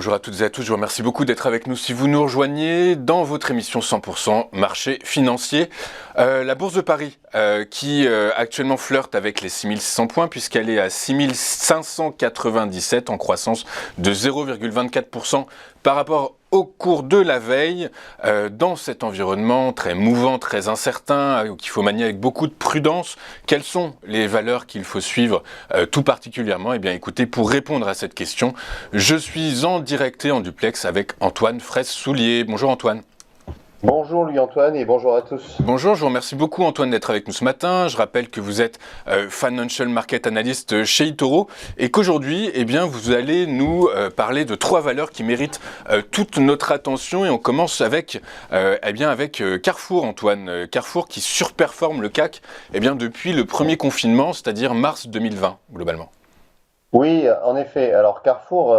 bonjour à toutes et à tous, je vous remercie beaucoup d'être avec nous. Si vous nous rejoignez dans votre émission 100% marché financier, la Bourse de Paris qui actuellement flirte avec les 6600 points puisqu'elle est à 6597 en croissance de 0,24% par rapport au cours de la veille, dans cet environnement très mouvant, très incertain, qu'il faut manier avec beaucoup de prudence. Quelles sont les valeurs qu'il faut suivre tout particulièrement? Eh bien écoutez, pour répondre à cette question, je suis en direct et en duplex avec Antoine Fraisse-Soulier. Bonjour Antoine. Bonjour Louis-Antoine et bonjour à tous. Bonjour, je vous remercie beaucoup Antoine d'être avec nous ce matin. Je rappelle que vous êtes Financial Market Analyst chez eToro et qu'aujourd'hui, eh bien, vous allez nous parler de 3 valeurs qui méritent toute notre attention et on commence avec, avec Carrefour Antoine. Carrefour qui surperforme le CAC depuis le premier confinement, c'est-à-dire mars 2020 globalement. Oui, en effet. Alors Carrefour,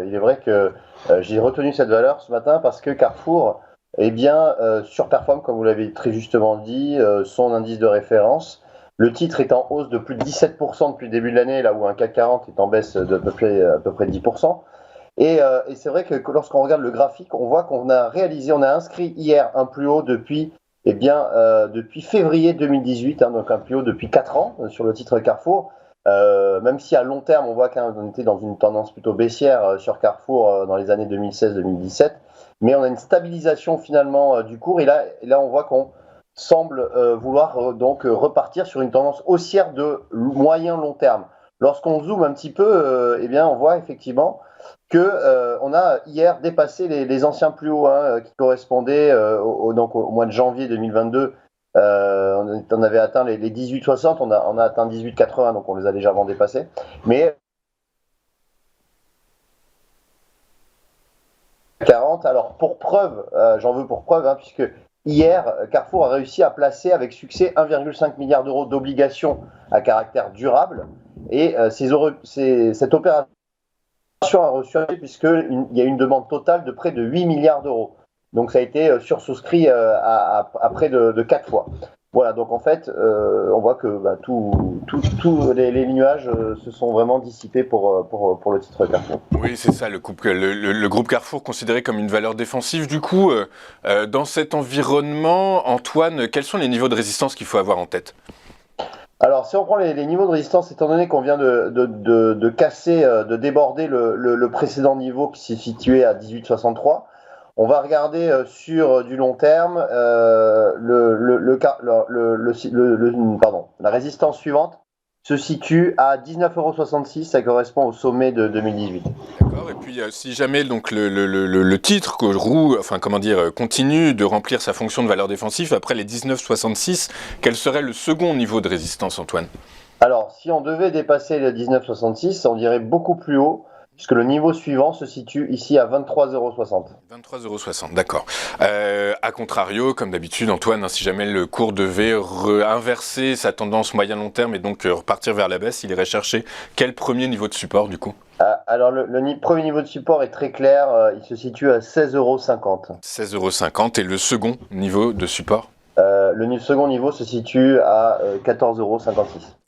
il est vrai que j'ai retenu cette valeur ce matin parce que Carrefour surperforme, comme vous l'avez très justement dit, son indice de référence. Le titre est en hausse de plus de 17% depuis le début de l'année, là où un CAC 40 est en baisse de à peu près 10%. Et c'est vrai que lorsqu'on regarde le graphique, on voit qu'on a inscrit hier un plus haut depuis février 2018, donc un plus haut depuis 4 ans sur le titre Carrefour. Même si à long terme, on voit qu'on était dans une tendance plutôt baissière sur Carrefour dans les années 2016-2017. Mais on a une stabilisation finalement du cours et là on voit qu'on semble vouloir repartir sur une tendance haussière de moyen long terme. Lorsqu'on zoome un petit peu, on voit effectivement que on a hier dépassé les anciens plus hauts qui correspondaient au mois de janvier 2022. On avait atteint les 18,60, on a atteint 18,80, donc on les a légèrement dépassés. Mais 40, alors pour preuve, j'en veux pour preuve, puisque hier, Carrefour a réussi à placer avec succès 1,5 milliard d'euros d'obligations à caractère durable. Et cette opération a reçu puisqu'il y a une demande totale de près de 8 milliards d'euros. Donc ça a été sursouscrit à près de 4 fois. Voilà, donc en fait, on voit que tous les nuages se sont vraiment dissipés pour le titre Carrefour. Oui, c'est ça, le groupe Carrefour considéré comme une valeur défensive. Du coup, dans cet environnement, Antoine, quels sont les niveaux de résistance qu'il faut avoir en tête? Alors, si on prend les niveaux de résistance, étant donné qu'on vient de casser, de déborder le précédent niveau qui s'est situé à 18,63, on va regarder sur du long terme la résistance suivante se situe à 19,66 €, ça correspond au sommet de 2018. D'accord, et puis si jamais donc le titre continue de remplir sa fonction de valeur défensive après les 19,66, quel serait le second niveau de résistance, Antoine? Alors, si on devait dépasser le 19,66, on dirait beaucoup plus haut, puisque le niveau suivant se situe ici à 23,60 €. 23,60 €, d'accord. A contrario, comme d'habitude, Antoine, si jamais le cours devait inverser sa tendance moyen-long terme et donc repartir vers la baisse, il irait chercher quel premier niveau de support du coup? Alors, le premier niveau de support est très clair, il se situe à 16,50 €. 16,50 € et le second niveau de support? Le second niveau se situe à 14,56 €.